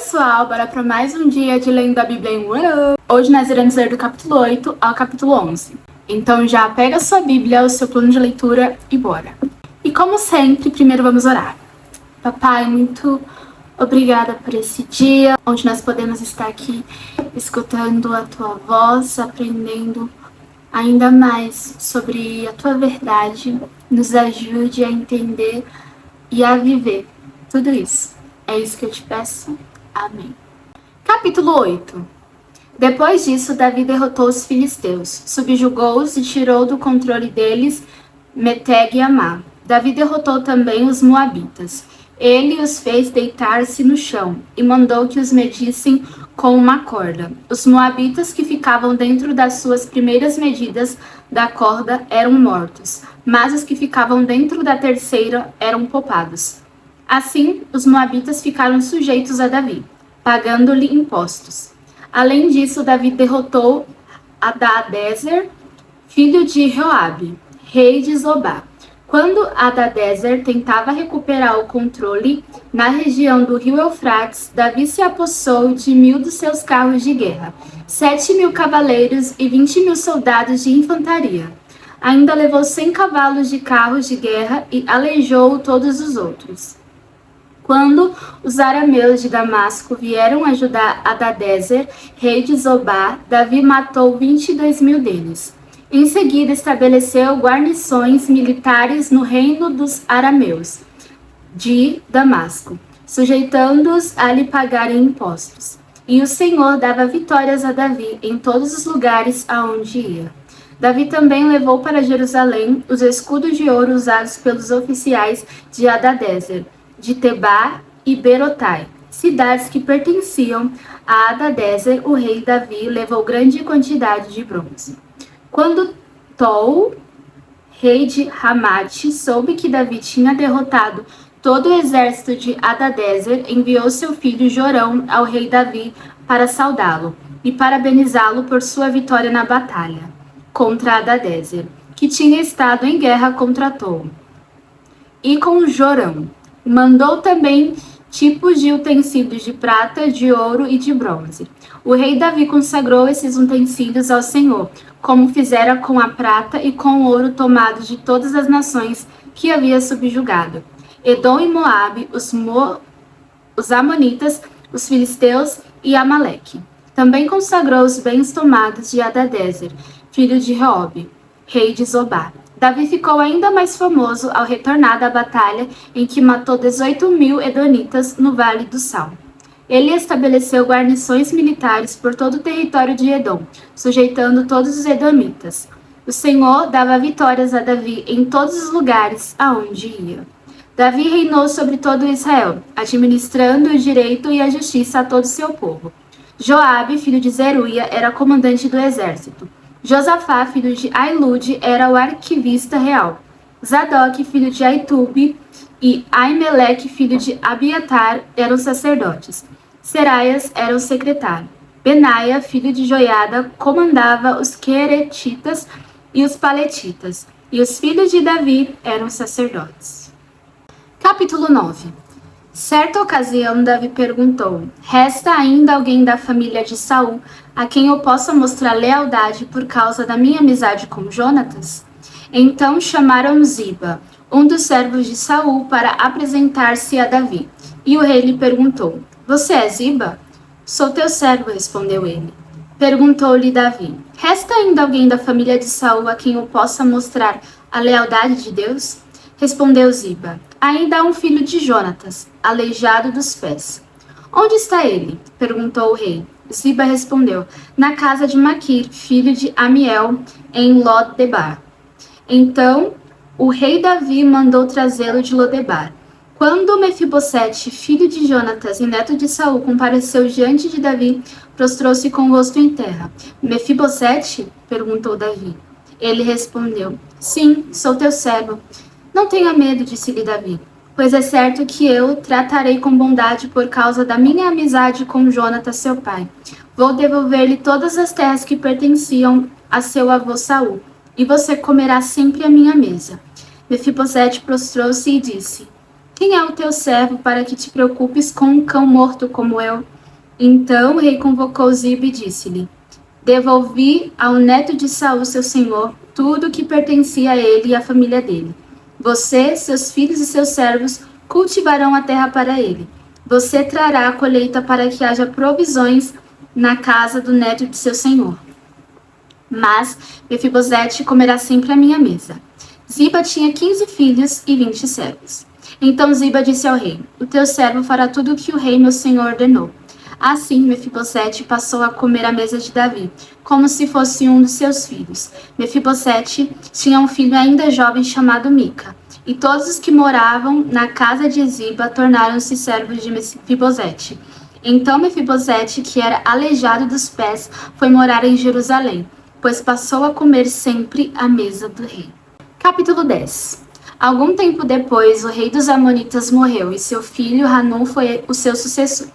pessoal, bora para mais um dia de lendo a Bíblia em um ano. Hoje nós iremos ler do capítulo 8 ao capítulo 11. Então já pega a sua Bíblia, o seu plano de leitura e bora. E como sempre, primeiro vamos orar. Papai, muito obrigada por esse dia, onde nós podemos estar aqui escutando a tua voz, aprendendo ainda mais sobre a tua verdade. Nos ajude a entender e a viver tudo isso. É isso que eu te peço. Amém. Capítulo 8. Depois disso, Davi derrotou os filisteus, subjugou-os e tirou do controle deles Meteg e Amá. Davi derrotou também os moabitas. Ele os fez deitar-se no chão e mandou que os medissem com uma corda. Os moabitas que ficavam dentro das suas primeiras medidas da corda eram mortos, mas os que ficavam dentro da terceira eram poupados. Assim, os moabitas ficaram sujeitos a Davi, pagando-lhe impostos. Além disso, Davi derrotou Hadadezer, filho de Joabe, rei de Zobá. Quando Hadadezer tentava recuperar o controle na região do rio Eufrates, Davi se apossou de 1.000 dos seus carros de guerra, 7.000 cavaleiros e 20.000 soldados de infantaria. Ainda levou 100 cavalos de carros de guerra e aleijou todos os outros. Quando os arameus de Damasco vieram ajudar Hadadezer, rei de Zobá, Davi matou 22.000 deles. Em seguida, estabeleceu guarnições militares no reino dos arameus de Damasco, sujeitando-os a lhe pagarem impostos. E o Senhor dava vitórias a Davi em todos os lugares aonde ia. Davi também levou para Jerusalém os escudos de ouro usados pelos oficiais de Hadadezer, de Tebá e Berotai, cidades que pertenciam a Hadadezer. O rei Davi levou grande quantidade de bronze. Quando Tou, rei de Hamate, soube que Davi tinha derrotado todo o exército de Hadadezer, enviou seu filho Jorão ao rei Davi para saudá-lo e parabenizá-lo por sua vitória na batalha contra Hadadezer, que tinha estado em guerra contra Tou. E com Jorão mandou também tipos de utensílios de prata, de ouro e de bronze. O rei Davi consagrou esses utensílios ao Senhor, como fizera com a prata e com o ouro tomados de todas as nações que havia subjugado: Edom e Moabe, os amonitas, os filisteus e Amaleque. Também consagrou os bens tomados de Hadadezer, filho de Reobe, rei de Zobá. Davi ficou ainda mais famoso ao retornar da batalha em que matou 18.000 edonitas no Vale do Sal. Ele estabeleceu guarnições militares por todo o território de Edom, sujeitando todos os edomitas. O Senhor dava vitórias a Davi em todos os lugares aonde ia. Davi reinou sobre todo Israel, administrando o direito e a justiça a todo o seu povo. Joabe, filho de Zeruia, era comandante do exército. Josafá, filho de Ailude, era o arquivista real. Zadok, filho de Aitube, e Aimeleque, filho de Abiatar, eram sacerdotes. Seraias era o secretário. Benaia, filho de Joiada, comandava os queretitas e os paletitas. E os filhos de Davi eram sacerdotes. Capítulo 9. Certa ocasião, Davi perguntou: resta ainda alguém da família de Saul a quem eu possa mostrar lealdade por causa da minha amizade com Jonatas? Então chamaram Ziba, um dos servos de Saul, para apresentar-se a Davi. E o rei lhe perguntou: você é Ziba? Sou teu servo, respondeu ele. Perguntou-lhe Davi: resta ainda alguém da família de Saul a quem eu possa mostrar a lealdade de Deus? Respondeu Ziba: ainda há um filho de Jonatas, aleijado dos pés. Onde está ele? Perguntou o rei. Ziba respondeu: na casa de Maquir, filho de Amiel, em Lodebar. Então o rei Davi mandou trazê-lo de Lodebar. Quando Mefibosete, filho de Jonatas e neto de Saul, compareceu diante de Davi, prostrou-se com o rosto em terra. Mefibosete? Perguntou Davi. Ele respondeu: sim, sou teu servo. Não tenha medo, disse-lhe Davi, pois é certo que eu tratarei com bondade por causa da minha amizade com Jonatas, seu pai. Vou devolver-lhe todas as terras que pertenciam a seu avô Saul, e você comerá sempre à minha mesa. Mefibosete prostrou-se e disse: quem é o teu servo para que te preocupes com um cão morto como eu? Então o rei convocou Ziba e disse-lhe: Devolvi ao neto de Saul, seu senhor, tudo o que pertencia a ele e à família dele. Você, seus filhos e seus servos cultivarão a terra para ele. Você trará a colheita para que haja provisões na casa do neto de seu senhor. Mas Mefibosete comerá sempre à minha mesa. Ziba tinha 15 filhos e 20 servos. Então Ziba disse ao rei: O teu servo fará tudo o que o rei meu senhor ordenou. Assim, Mefibosete passou a comer à mesa de Davi, como se fosse um dos seus filhos. Mefibosete tinha um filho ainda jovem chamado Mica, e todos os que moravam na casa de Ziba tornaram-se servos de Mefibosete. Então Mefibosete, que era aleijado dos pés, foi morar em Jerusalém, pois passou a comer sempre à mesa do rei. Capítulo 10. Algum tempo depois, o rei dos Amonitas morreu, e seu filho Hanum foi o seu sucessor.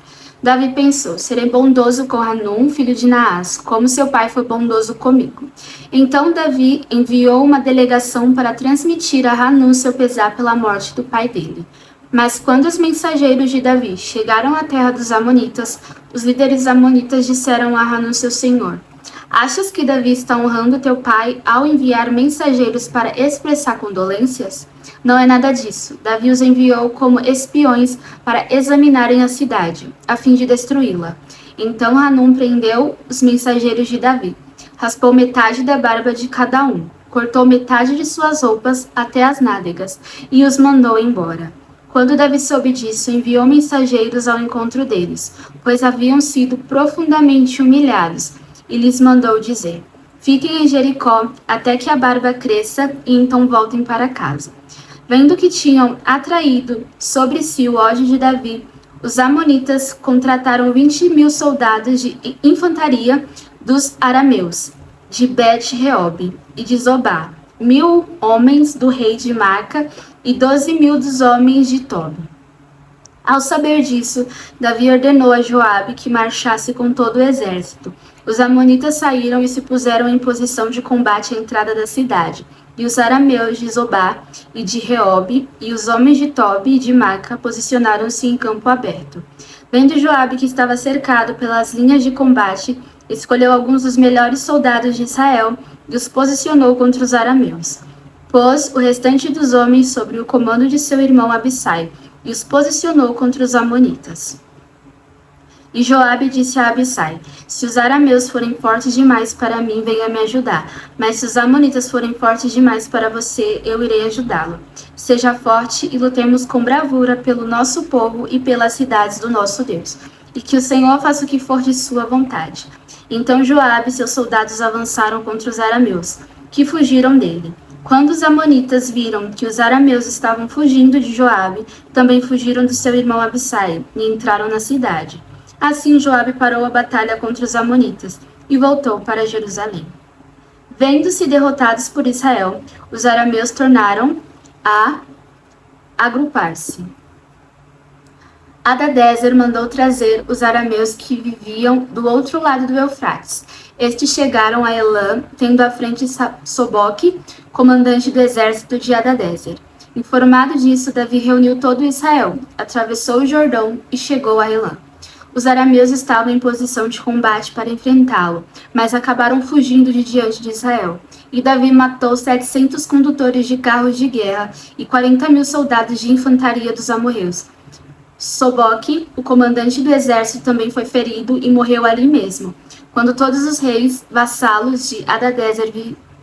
Davi pensou: serei bondoso com Hanum, filho de Naás, como seu pai foi bondoso comigo. Então Davi enviou uma delegação para transmitir a Hanum seu pesar pela morte do pai dele. Mas quando os mensageiros de Davi chegaram à terra dos Amonitas, os líderes amonitas disseram a Hanum seu senhor: Achas que Davi está honrando teu pai ao enviar mensageiros para expressar condolências? Não é nada disso. Davi os enviou como espiões para examinarem a cidade, a fim de destruí-la. Então Hanum prendeu os mensageiros de Davi, raspou metade da barba de cada um, cortou metade de suas roupas até as nádegas e os mandou embora. Quando Davi soube disso, enviou mensageiros ao encontro deles, pois haviam sido profundamente humilhados, e lhes mandou dizer: Fiquem em Jericó até que a barba cresça e então voltem para casa. Vendo que tinham atraído sobre si o ódio de Davi, os amonitas contrataram 20.000 soldados de infantaria dos arameus, de Bet-Reob e de Zobá, 1.000 homens do rei de Maca e 12.000 dos homens de Tob. Ao saber disso, Davi ordenou a Joabe que marchasse com todo o exército. Os amonitas saíram e se puseram em posição de combate à entrada da cidade, e os arameus de Zobá e de Reob e os homens de Tob e de Maca posicionaram-se em campo aberto. Vendo Joabe que estava cercado pelas linhas de combate, escolheu alguns dos melhores soldados de Israel e os posicionou contra os arameus. Pôs o restante dos homens sob o comando de seu irmão Abissai e os posicionou contra os amonitas. E Joabe disse a Abissai: Se os arameus forem fortes demais para mim, venha me ajudar. Mas se os amonitas forem fortes demais para você, eu irei ajudá-lo. Seja forte e lutemos com bravura pelo nosso povo e pelas cidades do nosso Deus. E que o Senhor faça o que for de sua vontade. Então Joabe e seus soldados avançaram contra os arameus, que fugiram dele. Quando os amonitas viram que os arameus estavam fugindo de Joabe, também fugiram do seu irmão Abissai e entraram na cidade. Assim Joabe parou a batalha contra os amonitas e voltou para Jerusalém. Vendo-se derrotados por Israel, os arameus tornaram a agrupar-se. Hadadezer mandou trazer os arameus que viviam do outro lado do Eufrates. Estes chegaram a Elã, tendo à frente Soboque, comandante do exército de Hadadezer. Informado disso, Davi reuniu todo Israel, atravessou o Jordão e chegou a Elã. Os arameus estavam em posição de combate para enfrentá-lo, mas acabaram fugindo de diante de Israel. E Davi matou 700 condutores de carros de guerra e 40.000 soldados de infantaria dos amorreus. Soboque, o comandante do exército, também foi ferido e morreu ali mesmo. Quando todos os reis vassalos de Hadadezer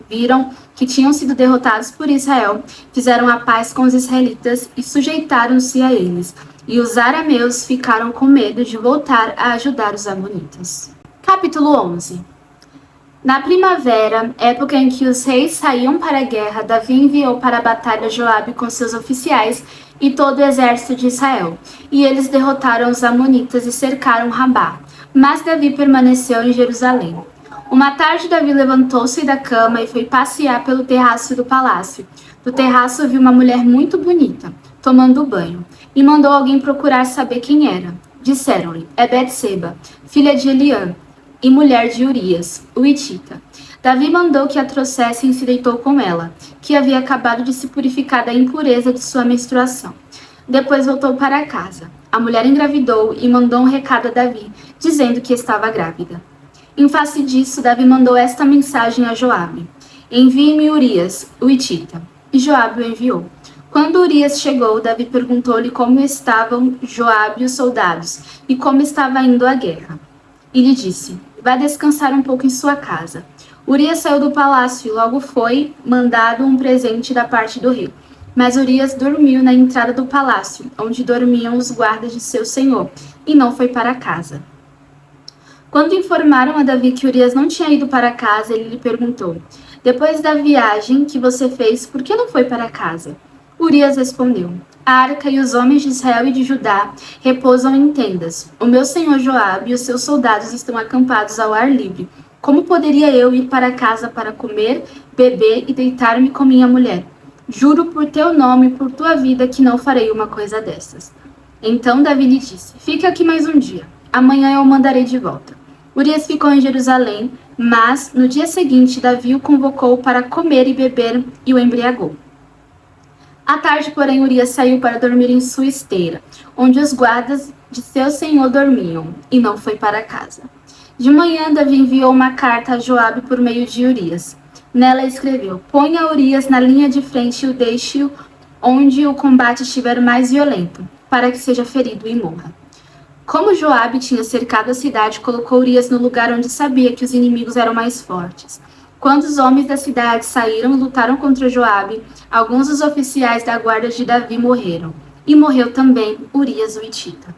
viram que tinham sido derrotados por Israel, fizeram a paz com os israelitas e sujeitaram-se a eles. E os arameus ficaram com medo de voltar a ajudar os amonitas. Capítulo 11. Na primavera, época em que os reis saíam para a guerra, Davi enviou para a batalha Joabe com seus oficiais e todo o exército de Israel. E eles derrotaram os amonitas e cercaram Rabá. Mas Davi permaneceu em Jerusalém. Uma tarde, Davi levantou-se da cama e foi passear pelo terraço do palácio. Do terraço viu uma mulher muito bonita, tomando banho, e mandou alguém procurar saber quem era. Disseram-lhe: é Betseba, filha de Eliã, e mulher de Urias, o Hitita. Davi mandou que a trouxessem e se deitou com ela, que havia acabado de se purificar da impureza de sua menstruação. Depois voltou para casa. A mulher engravidou e mandou um recado a Davi, dizendo que estava grávida. Em face disso, Davi mandou esta mensagem a Joabe: envie-me Urias, o hitita. E Joabe o enviou. Quando Urias chegou, Davi perguntou-lhe como estavam Joabe e os soldados, e como estava indo a guerra. E lhe disse: vá descansar um pouco em sua casa. Urias saiu do palácio e logo foi mandado um presente da parte do rei. Mas Urias dormiu na entrada do palácio, onde dormiam os guardas de seu senhor, e não foi para casa. Quando informaram a Davi que Urias não tinha ido para casa, ele lhe perguntou: depois da viagem que você fez, por que não foi para casa? Urias respondeu: a arca e os homens de Israel e de Judá repousam em tendas. O meu senhor Joabe e os seus soldados estão acampados ao ar livre. Como poderia eu ir para casa para comer, beber e deitar-me com minha mulher? Juro por teu nome e por tua vida que não farei uma coisa dessas. Então Davi lhe disse: fica aqui mais um dia. Amanhã eu o mandarei de volta. Urias ficou em Jerusalém, mas no dia seguinte Davi o convocou para comer e beber e o embriagou. À tarde, porém, Urias saiu para dormir em sua esteira, onde os guardas de seu senhor dormiam, e não foi para casa. De manhã, Davi enviou uma carta a Joabe por meio de Urias. Nela escreveu: ponha Urias na linha de frente e o deixe onde o combate estiver mais violento, para que seja ferido e morra. Como Joabe tinha cercado a cidade, colocou Urias no lugar onde sabia que os inimigos eram mais fortes. Quando os homens da cidade saíram e lutaram contra Joabe, alguns dos oficiais da guarda de Davi morreram, e morreu também Urias o hitita.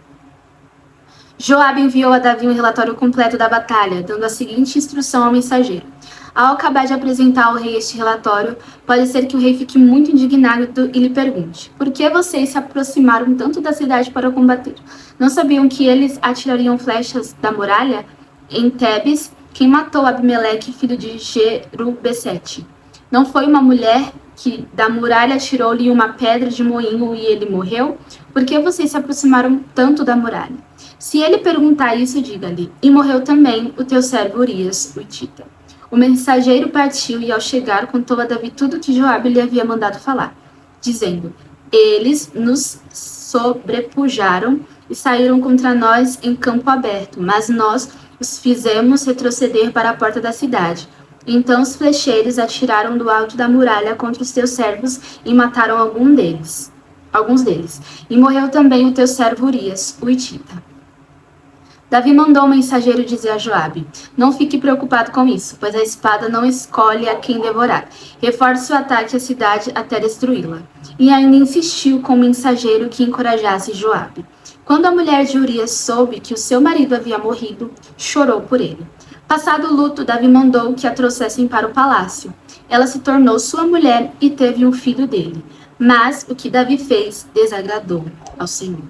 Joabe enviou a Davi um relatório completo da batalha, dando a seguinte instrução ao mensageiro: ao acabar de apresentar ao rei este relatório, pode ser que o rei fique muito indignado e lhe pergunte: por que vocês se aproximaram tanto da cidade para combater? Não sabiam que eles atirariam flechas da muralha? Em Tebes, quem matou Abimeleque, filho de Jerubessete? Não foi uma mulher que da muralha atirou-lhe uma pedra de moinho e ele morreu? Por que vocês se aproximaram tanto da muralha? Se ele perguntar isso, diga-lhe: e morreu também o teu servo Urias, o hitita. O mensageiro partiu e, ao chegar, contou a Davi tudo que Joabe lhe havia mandado falar, dizendo: eles nos sobrepujaram e saíram contra nós em campo aberto, mas nós os fizemos retroceder para a porta da cidade. Então os flecheiros atiraram do alto da muralha contra os teus servos e mataram alguns deles. E morreu também o teu servo Urias, o hitita. Davi mandou o mensageiro dizer a Joabe: não fique preocupado com isso, pois a espada não escolhe a quem devorar. Reforce o ataque à cidade até destruí-la. E ainda insistiu com o mensageiro que encorajasse Joabe. Quando a mulher de Urias soube que o seu marido havia morrido, chorou por ele. Passado o luto, Davi mandou que a trouxessem para o palácio. Ela se tornou sua mulher e teve um filho dele. Mas o que Davi fez desagradou ao Senhor.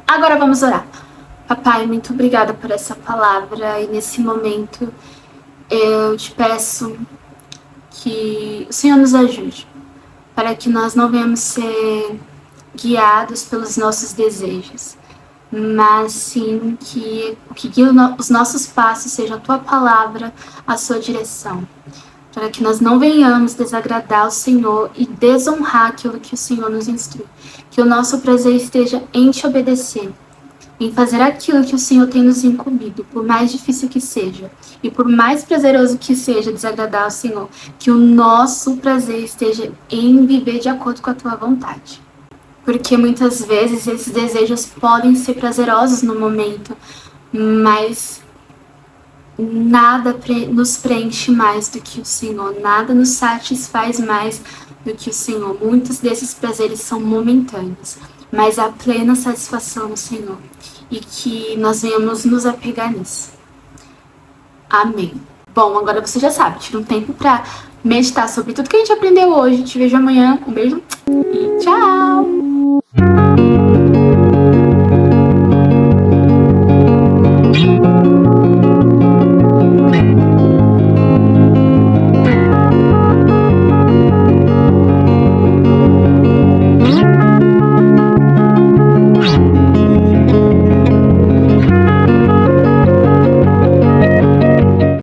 Agora vamos orar. Papai, muito obrigada por essa palavra, e nesse momento eu te peço que o Senhor nos ajude, para que nós não venhamos ser guiados pelos nossos desejos, mas sim que o que guia os nossos passos seja a Tua palavra, a Sua direção, para que nós não venhamos desagradar o Senhor e desonrar aquilo que o Senhor nos instrui, que o nosso prazer esteja em Te obedecer, em fazer aquilo que o Senhor tem nos incumbido, por mais difícil que seja, e por mais prazeroso que seja desagradar ao Senhor, que o nosso prazer esteja em viver de acordo com a Tua vontade. Porque muitas vezes esses desejos podem ser prazerosos no momento, mas nada nos preenche mais do que o Senhor, nada nos satisfaz mais do que o Senhor. Muitos desses prazeres são momentâneos, mas a plena satisfação no Senhor, e que nós venhamos nos apegar nisso. Amém. Bom, agora você já sabe, tira um tempo para meditar sobre tudo que a gente aprendeu hoje. Te vejo amanhã. Um beijo e tchau!